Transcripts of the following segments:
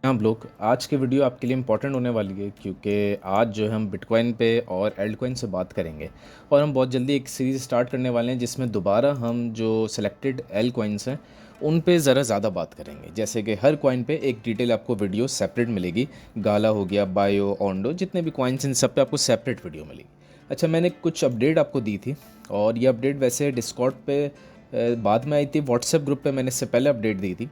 हाँ ब्लोक, आज की वीडियो आपके लिए इम्पोर्टेंट होने वाली है क्योंकि आज जो है हम बिटकॉइन पे और एल्टकॉइन से बात करेंगे। और हम बहुत जल्दी एक सीरीज़ स्टार्ट करने वाले हैं जिसमें दोबारा हम जो सिलेक्टेड एल कॉइन्स हैं उन पे ज़रा ज़्यादा बात करेंगे। जैसे कि हर कॉइन पे एक डिटेल आपको वीडियो सेपरेट मिलेगी। गाला हो गया, बायो, ऑन्डो, जितने भी कॉइन्स इन सब पे आपको सेपरेट वीडियो मिलेगी। अच्छा, मैंने कुछ अपडेट आपको दी थी और ये अपडेट वैसे डिस्कॉर्ड पे बाद में आई थी। व्हाट्सएप ग्रुप पे मैंने इससे पहले अपडेट दी थी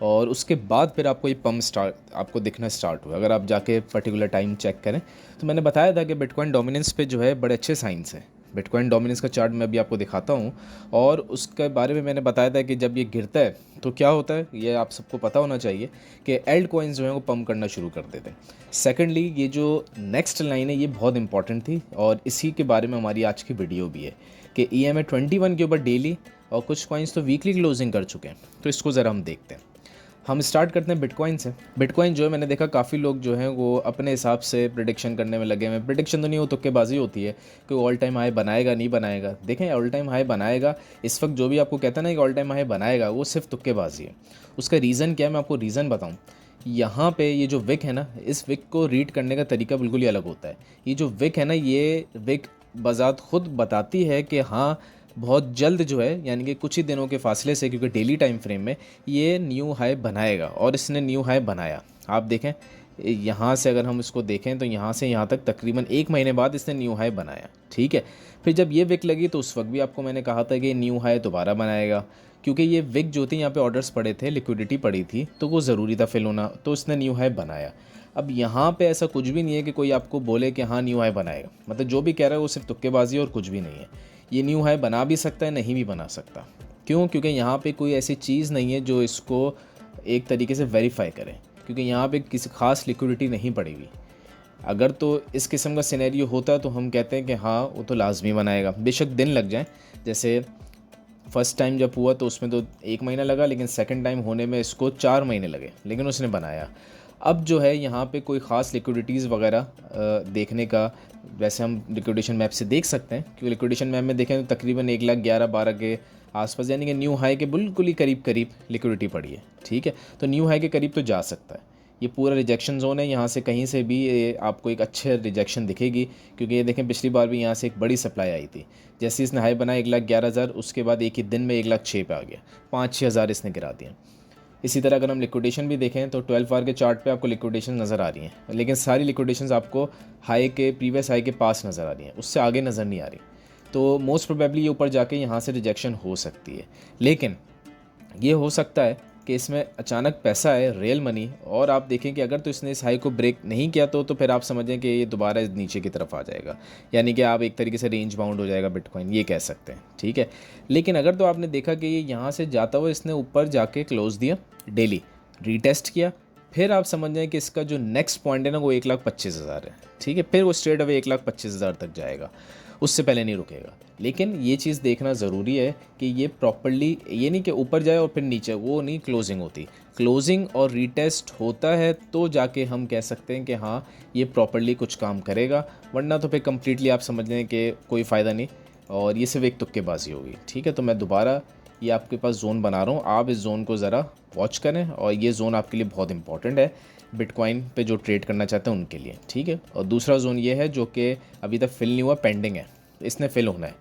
और उसके बाद फिर आपको ये पम्प स्टार्ट आपको दिखना स्टार्ट हुआ। अगर आप जाके पर्टिकुलर टाइम चेक करें तो मैंने बताया था कि बिटकॉइन डोमिनेंस पे जो है बड़े अच्छे साइंस हैं। बिटकॉइन डोमिनेंस का चार्ट मैं अभी आपको दिखाता हूँ और उसके बारे में मैंने बताया था कि जब ये गिरता है तो क्या होता है, ये आप सबको पता होना चाहिए कि एल्ट कॉइन्स जो हैं वो पम्प करना शुरू कर देते हैं। सेकेंडली, ये जो नेक्स्ट लाइन है ये बहुत इंपॉर्टेंट थी और इसी के बारे में हमारी आज की वीडियो भी है कि EMA21 के ऊपर डेली और कुछ कॉइन्स तो वीकली क्लोजिंग कर चुके हैं। तो इसको ज़रा हम देखते हैं। हम स्टार्ट करते हैं बिटकॉइन से। बिटकॉइन जो है, मैंने देखा काफ़ी लोग जो हैं वो अपने हिसाब से प्रिडिक्शन करने में लगे हुए हैं। प्रिडिक्शन तो नहीं, वो तुक्केबाजी होती है कि ऑल टाइम हाई बनाएगा नहीं बनाएगा। देखें, ऑल टाइम हाई बनाएगा। इस वक्त जो भी आपको कहता है ना कि ऑल टाइम हाई बनाएगा, वो सिर्फ तुक्केबाजी है। उसका रीज़न क्या है, मैं आपको रीज़न बताऊँ। यहाँ पे ये जो विक है ना, इस विक को रीड करने का तरीका बिल्कुल ही अलग होता है। ये जो विक है ना, ये विक बज़ात खुद बताती है कि हाँ, बहुत जल्द जो है, यानी कि कुछ ही दिनों के फासले से, क्योंकि डेली टाइम फ्रेम में ये न्यू हाई बनाएगा और इसने न्यू हाई बनाया। आप देखें, यहाँ से अगर हम इसको देखें तो यहाँ से यहाँ तक तकरीबन 1 महीने बाद इसने न्यू हाई बनाया। ठीक है, फिर जब ये विक लगी तो उस वक्त भी आपको मैंने कहा था कि न्यू हाई दोबारा बनाएगा, क्योंकि ये विक जो थी यहाँ पे ऑर्डर्स पड़े थे, लिक्विडिटी पड़ी थी, तो वो ज़रूरी था फिल होना, तो इसने न्यू हाई बनाया। अब यहाँ पे ऐसा कुछ भी नहीं है कि कोई आपको बोले कि हाँ न्यू हाई बनाएगा। मतलब जो भी कह रहा है वो सिर्फ तुक्केबाजी और कुछ भी नहीं है। ये न्यू हाई बना भी सकता है, नहीं भी बना सकता। क्यों? क्योंकि यहाँ पे कोई ऐसी चीज़ नहीं है जो इसको एक तरीके से वेरीफाई करे, क्योंकि यहाँ पे किसी खास लिक्विडिटी नहीं पड़ी हुई। अगर तो इस किस्म का सिनेरियो होता तो हम कहते हैं कि हाँ वो तो लाजमी बनाएगा, बेशक दिन लग जाए। जैसे फर्स्ट टाइम जब हुआ तो उसमें तो 1 महीना लगा, लेकिन सेकंड टाइम होने में इसको 4 महीने लगे, लेकिन उसने बनाया। अब जो है यहाँ पे कोई ख़ास लिक्विडिटीज़ वगैरह देखने का, वैसे हम लिक्विडेशन मैप से देख सकते हैं, क्योंकि लिक्विडेशन मैप में देखें तो तकरीबन 1,11,12 के आसपास, यानी कि न्यू हाई के बिल्कुल ही करीब करीब लिक्विडिटी पड़ी है। ठीक है, तो न्यू हाई के करीब तो जा सकता है। ये पूरा रिजेक्शन जोन है, यहाँ से कहीं से भी ये आपको एक अच्छे रिजेक्शन दिखेगी, क्योंकि ये देखें पिछली बार भी यहाँ से एक बड़ी सप्लाई आई थी। जैसे इसने हाई बनाया 1,11,000, उसके बाद एक ही दिन में 1,06,000 पे आ गया, 5-6 हज़ार इसने गिरा दिया। इसी तरह अगर हम लिक्विडेशन भी देखें तो 12 आवर के चार्ट पे आपको लिक्विडेशन नज़र आ रही हैं, लेकिन सारी लिक्विडेशंस आपको हाई के, प्रीवियस हाई के पास नज़र आ रही हैं, उससे आगे नज़र नहीं आ रही। तो मोस्ट प्रोबेबली ये ऊपर जाके यहाँ से रिजेक्शन हो सकती है। लेकिन ये हो सकता है कि इसमें अचानक पैसा है, रियल मनी, और आप देखें कि अगर तो इसने इस हाई को ब्रेक नहीं किया तो फिर आप समझें कि ये दोबारा नीचे की तरफ आ जाएगा, यानी कि आप एक तरीके से रेंज बाउंड हो जाएगा बिटकॉइन, ये कह सकते हैं। ठीक है, लेकिन अगर तो आपने देखा कि ये यहाँ से जाता हुआ इसने ऊपर जाके क्लोज दिया, डेली रीटेस्ट किया, फिर आप समझ जाएं कि इसका जो नेक्स्ट पॉइंट है ना वो 1,25,000 है। ठीक है, फिर वो स्ट्रेट अवे 1,25,000 तक जाएगा, उससे पहले नहीं रुकेगा। लेकिन ये चीज़ देखना ज़रूरी है कि ये प्रॉपर्ली, ये नहीं कि ऊपर जाए और फिर नीचे, वो नहीं क्लोजिंग होती। क्लोजिंग और रीटेस्ट होता है तो जाके हम कह सकते हैं कि हाँ ये प्रॉपर्ली कुछ काम करेगा, वरना तो फिर कम्प्लीटली आप समझ लें कि कोई फ़ायदा नहीं और ये सिर्फ एक तुक्केबाजी होगी। ठीक है, तो मैं दोबारा ये आपके पास जोन बना रहा हूँ, आप इस जोन को ज़रा वॉच करें और ये जोन आपके लिए बहुत इंपॉर्टेंट है बिटकॉइन पे जो ट्रेड करना चाहते हैं उनके लिए। ठीक है, और दूसरा जोन ये है जो कि अभी तक फिल नहीं हुआ, पेंडिंग है, इसने फिल होना है।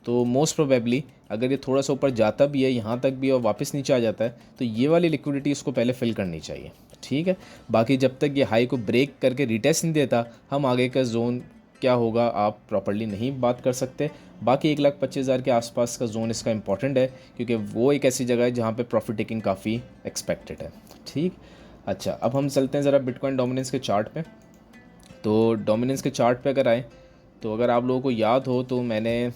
तो मोस्ट प्रोबेबली अगर ये थोड़ा सा ऊपर जाता भी है, यहाँ तक भी, और वापस नीचे आ जाता है, तो ये वाली लिक्विडिटी इसको पहले फिल करनी चाहिए। ठीक है, बाकी जब तक ये हाई को ब्रेक करके रिटेस्ट नहीं देता, हम आगे का जोन क्या होगा आप प्रॉपर्ली नहीं बात कर सकते। बाकी 1,25,000 के आसपास का जोन इसका इंपॉर्टेंट है, क्योंकि वो एक ऐसी जगह है जहाँ पे प्रॉफिट टेकिंग काफ़ी एक्सपेक्टेड है। ठीक, अच्छा, अब हम चलते हैं ज़रा बिटकॉइन डोमिनेंस के चार्ट पे। तो डोमिनेंस के चार्ट पे अगर आए तो अगर आप लोगों को याद हो तो मैंने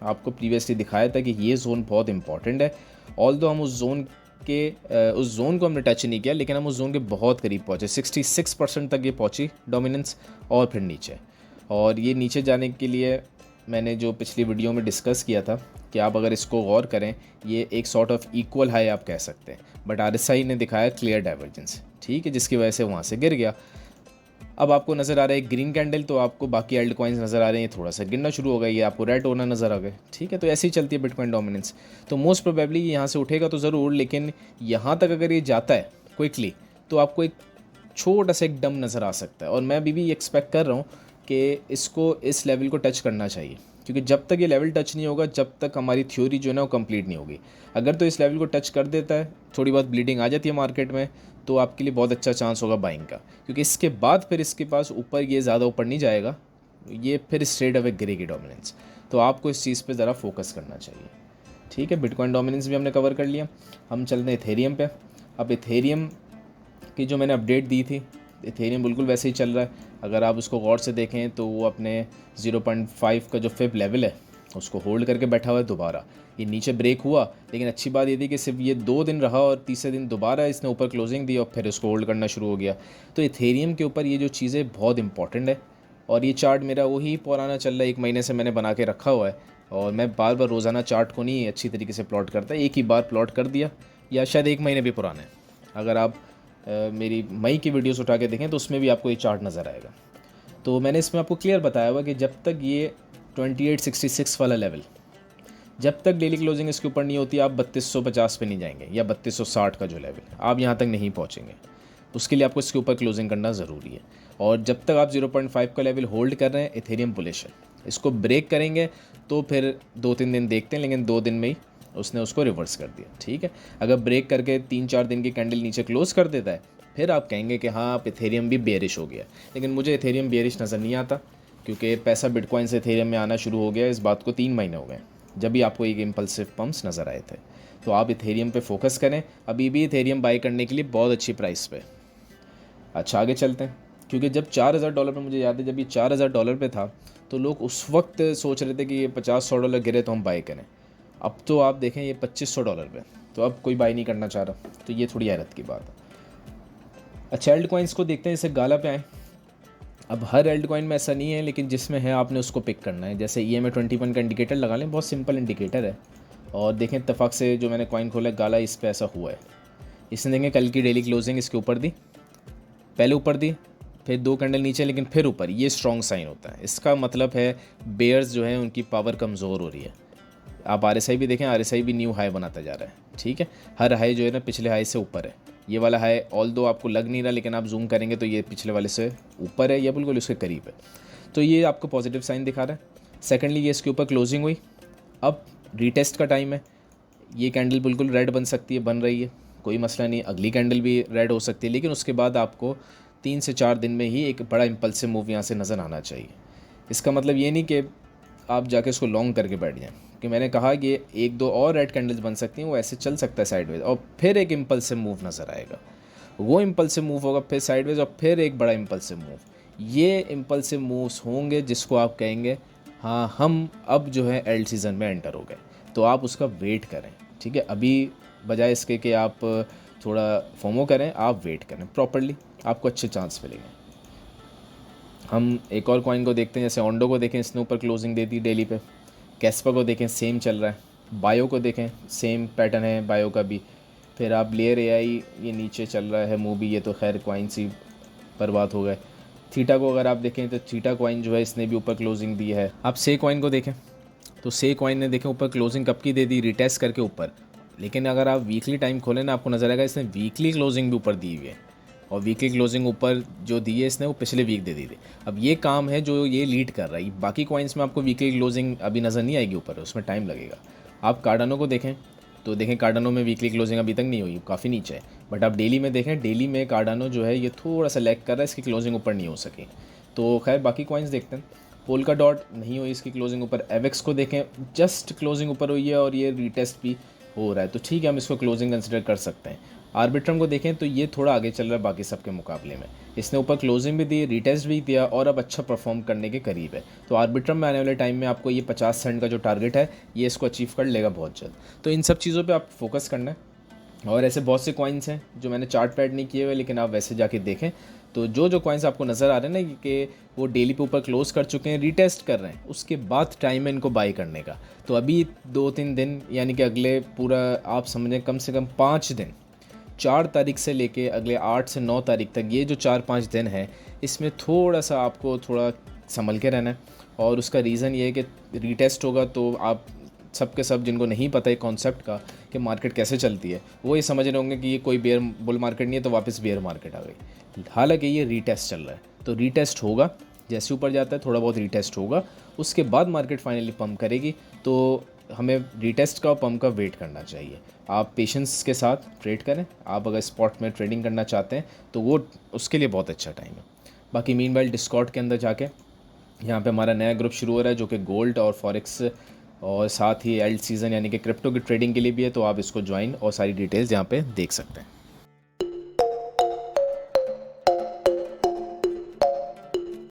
आपको प्रीवियसली दिखाया था कि ये जोन बहुत इंपॉर्टेंट है। ऑल्दो हम उस जोन को हमने टच नहीं किया, लेकिन हम उस जोन के बहुत करीब पहुँचे, 66% तक ये पहुँची डोमिनेंस, और फिर नीचे। और ये नीचे जाने के लिए मैंने जो पिछली वीडियो में डिस्कस किया था कि आप अगर इसको गौर करें, ये एक सॉर्ट ऑफ इक्वल हाई आप कह सकते हैं, बट RSI ने दिखाया क्लियर डाइवर्जेंस। ठीक है, जिसकी वजह से वहाँ से गिर गया। अब आपको नज़र आ रहा है ग्रीन कैंडल, तो आपको बाकी एल्ट कॉइन्स नज़र आ रहे हैं, थोड़ा सा गिरना शुरू हो गया, ये आपको रेड होना नज़र आ गए। ठीक है, तो ऐसे ही चलती है बिटकॉइन डोमिनेंस। तो मोस्ट प्रोबेबली यहाँ से उठेगा तो ज़रूर, लेकिन यहाँ तक अगर ये जाता है क्विकली तो आपको एक छोटा सा एक डम नज़र आ सकता है, और मैं अभी भी एक्सपेक्ट कर रहा हूँ कि इसको इस लेवल को टच करना चाहिए, क्योंकि जब तक ये लेवल टच नहीं होगा, जब तक हमारी थ्योरी जो है ना वो कंप्लीट नहीं होगी। अगर तो इस लेवल को टच कर देता है, थोड़ी बहुत ब्लीडिंग आ जाती है मार्केट में, तो आपके लिए बहुत अच्छा चांस होगा बाइंग का, क्योंकि इसके बाद फिर इसके पास ऊपर ये ज़्यादा ऊपर नहीं जाएगा, ये फिर स्ट्रेट अवे गिरेगी डोमिनेंस। तो आपको इस चीज़ पे ज़रा फोकस करना चाहिए। ठीक है, बिटकॉइन डोमिनेंस भी हमने कवर कर लिया। हम चलते हैं इथेरियम पे। अब इथेरियम की जो मैंने अपडेट दी थी, इथेरियम बिल्कुल वैसे ही चल रहा है। अगर आप उसको गौर से देखें तो वो अपने 0.5 का जो फिब लेवल है उसको होल्ड करके बैठा हुआ है। दोबारा ये नीचे ब्रेक हुआ, लेकिन अच्छी बात ये थी कि सिर्फ ये 2 दिन रहा और तीसरे दिन दोबारा इसने ऊपर क्लोजिंग दी और फिर इसको होल्ड करना शुरू हो गया। तो इथेरियम के ऊपर ये जो चीज़ें बहुत इंपॉर्टेंट है। और ये चार्ट मेरा वही पुराना चल रहा है, 1 महीने से मैंने बना के रखा हुआ है, और मैं बार बार रोज़ाना चार्ट को नहीं अच्छी तरीके से प्लॉट करता, एक ही बार प्लॉट कर दिया, या शायद 1 महीने भी पुराना है। अगर आप मेरी मई की वीडियोस उठा के देखें तो उसमें भी आपको ये चार्ट नज़र आएगा। तो मैंने इसमें आपको क्लियर बताया हुआ कि जब तक ये 2866 वाला लेवल, जब तक डेली क्लोजिंग इसके ऊपर नहीं होती, आप 3250 पे नहीं जाएंगे, या 3260 का जो लेवल आप यहाँ तक नहीं पहुँचेंगे। उसके लिए आपको इसके ऊपर क्लोजिंग करना ज़रूरी है। और जब तक आप 0.5 का लेवल होल्ड कर रहे हैं, इथेरियम बुलिश है। इसको ब्रेक करेंगे तो फिर 2-3 दिन देखते हैं, लेकिन 2 दिन में ही उसने उसको रिवर्स कर दिया। ठीक है, अगर ब्रेक करके 3-4 दिन की कैंडल नीचे क्लोज कर देता है, फिर आप कहेंगे कि हाँ आप इथेरियम भी बेरिश हो गया। लेकिन मुझे इथेरियम बेरिश नज़र नहीं आता, क्योंकि पैसा बिटकॉइन से इथेरियम में आना शुरू हो गया इस बात को 3 महीने हो गए, जब भी आपको एक इम्पल्सिव पम्प्स नज़र आए थे। तो आप इथेरियम पे फोकस करें, अभी भी इथेरियम बाई करने के लिए बहुत अच्छी प्राइस पे। अच्छा, आगे चलते हैं, क्योंकि जब $4000 पे, मुझे याद है जब ये $4000 पे था, तो लोग उस वक्त सोच रहे थे कि ये $50-100 गिरे तो हम बाई करें। अब तो आप देखें ये $2500 पे, तो अब कोई बाई नहीं करना चाह रहा, तो ये थोड़ी हैरत की बात है। अच्छा, एल्ट कॉइन्स को देखते हैं, जैसे गाला पे आए। अब हर एल्ट कॉइन में ऐसा नहीं है, लेकिन जिसमें है आपने उसको पिक करना है। जैसे EMA 21 का इंडिकेटर लगा लें, बहुत सिंपल इंडिकेटर है। और देखें इत्तेफाक से जो मैंने कॉइन खोला, गाला इस पर ऐसा हुआ है। इसने देखें कल की डेली क्लोजिंग इसके ऊपर दी, पहले ऊपर दी, फिर 2 कैंडल नीचे, लेकिन फिर ऊपर। ये स्ट्रॉन्ग साइन होता है, इसका मतलब है बेयर्स जो है उनकी पावर कमज़ोर हो रही है। आप RSI भी देखें, RSI भी न्यू हाई बनाता जा रहा है। ठीक है, हर हाई जो है ना पिछले हाई से ऊपर है। ये वाला हाई ऑल दो आपको लग नहीं रहा, लेकिन आप जूम करेंगे तो ये पिछले वाले से ऊपर है या बिल्कुल उसके करीब है। तो ये आपको पॉजिटिव साइन दिखा रहा है। सेकेंडली, ये इसके ऊपर क्लोजिंग हुई, अब रीटेस्ट का टाइम है। ये कैंडल बिल्कुल रेड बन सकती है, बन रही है, कोई मसला नहीं। अगली कैंडल भी रेड हो सकती है, लेकिन उसके बाद आपको 3 से 4 दिन में ही एक बड़ा इम्पल्सिव मूव यहाँ से नज़र आना चाहिए। इसका मतलब ये नहीं कि आप जाके इसको लॉन्ग करके बैठ जाएं, कि मैंने कहा कि 1-2 और रेड कैंडल्स बन सकती हैं, वो ऐसे चल सकता है साइडवेज, और फिर एक इम्पल्सिव मूव नज़र आएगा। वो इम्पल्सिव मूव होगा, फिर साइडवेज, और फिर एक बड़ा इम्पल्सिव मूव। ये इम्पल्सिव मूव्स होंगे जिसको आप कहेंगे हाँ हम अब जो है एल्ट सीज़न में एंटर हो गए। तो आप उसका वेट करें। ठीक है, अभी बजाय इसके कि आप थोड़ा फोमो करें, आप वेट करें प्रॉपरली, आपको अच्छे चांस मिलेंगे। हम एक और कॉइन को देखते हैं, जैसे ओंडो को देखें, इसने ऊपर क्लोजिंग दे दी डेली पे। कैस्पा को देखें, सेम चल रहा है। बायो को देखें, सेम पैटर्न है बायो का भी। फिर आप लेयर AI, ये नीचे चल रहा है मूवी, ये तो खैर कॉइन सी बर्बाद हो गए। थीटा को अगर आप देखें तो थीटा कॉइन जो है इसने भी ऊपर क्लोजिंग दी है। आप से कॉइन को देखें तो से कॉइन ने देखें ऊपर क्लोजिंग कब की दे दी, रिटेस्ट करके ऊपर। लेकिन अगर आप वीकली टाइम खोलें ना, आपको नज़र आएगा इसने वीकली क्लोजिंग भी ऊपर दी हुई है, और वीकली क्लोजिंग ऊपर जो दी है इसने वो पिछले वीक दे दी थी। अब ये काम है जो ये लीड कर रहा है। बाकी कॉइन्स में आपको वीकली क्लोजिंग अभी नज़र नहीं आएगी ऊपर, उसमें टाइम लगेगा। आप कार्डानो को देखें तो देखें, कार्डानो में वीकली क्लोजिंग अभी तक नहीं हुई, काफ़ी नीचे है। बट आप डेली में देखें, डेली में कार्डानो जो है ये थोड़ा सा लैग कर रहा है, इसकी क्लोजिंग ऊपर नहीं हो सकी। तो खैर बाकी कॉइन्स देखते हैं। पोल्का डॉट नहीं हुई इसकी क्लोजिंग ऊपर। एवेक्स को देखें, जस्ट क्लोजिंग ऊपर हुई है और ये रीटेस्ट भी हो रहा है, तो ठीक है, हम इसको क्लोजिंग कंसिडर कर सकते हैं। आर्बिट्रम को देखें तो ये थोड़ा आगे चल रहा है बाकी सबके मुकाबले में। इसने ऊपर क्लोजिंग भी दी, रीटेस्ट भी दिया, और अब अच्छा परफॉर्म करने के करीब है। तो आर्बिट्रम में आने वाले टाइम में आपको ये 50 सेंट का जो टारगेट है, ये इसको अचीव कर लेगा बहुत जल्द। तो इन सब चीज़ों पे आप फोकस करना है। और ऐसे बहुत से कॉइन्स हैं जो मैंने चार्ट पैड नहीं किए हुए, लेकिन आप वैसे जाके देखें तो जो कॉइन्स आपको नज़र आ रहे हैं ना कि वो डेली पे ऊपर क्लोज कर चुके हैं, रीटेस्ट कर रहे हैं, उसके बाद टाइम है इनको बाई करने का। तो अभी 2-3 दिन, यानी कि अगले पूरा आप समझें कम से कम 5 दिन, 4 तारीख से लेके अगले 8 से 9 तारीख तक, ये जो 4-5 दिन है, इसमें थोड़ा सा आपको थोड़ा संभल के रहना है। और उसका रीज़न ये है कि रीटेस्ट होगा तो आप सब के सब जिनको नहीं पता है कॉन्सेप्ट का कि मार्केट कैसे चलती है, वो ये समझ रहे होंगे कि ये कोई बेयर बुल मार्केट नहीं है तो वापस बेयर मार्केट आ गई। हालांकि ये रीटेस्ट चल रहा है, तो रीटेस्ट होगा, जैसे ऊपर जाता है थोड़ा बहुत रीटेस्ट होगा, उसके बाद मार्केट फाइनली पम्प करेगी। तो हमें रीटेस्ट का और पम्प का वेट करना चाहिए। आप पेशेंस के साथ ट्रेड करें। आप अगर स्पॉट में ट्रेडिंग करना चाहते हैं तो वो उसके लिए बहुत अच्छा टाइम है। बाकी मीनवाइल डिस्कॉर्ड के अंदर जाके यहाँ पे हमारा नया ग्रुप शुरू हो रहा है जो कि गोल्ड और फॉरेक्स और साथ ही एल्ट सीज़न यानी कि क्रिप्टो की ट्रेडिंग के लिए भी है, तो आप इसको ज्वाइन और सारी डिटेल्स यहाँ पे देख सकते हैं।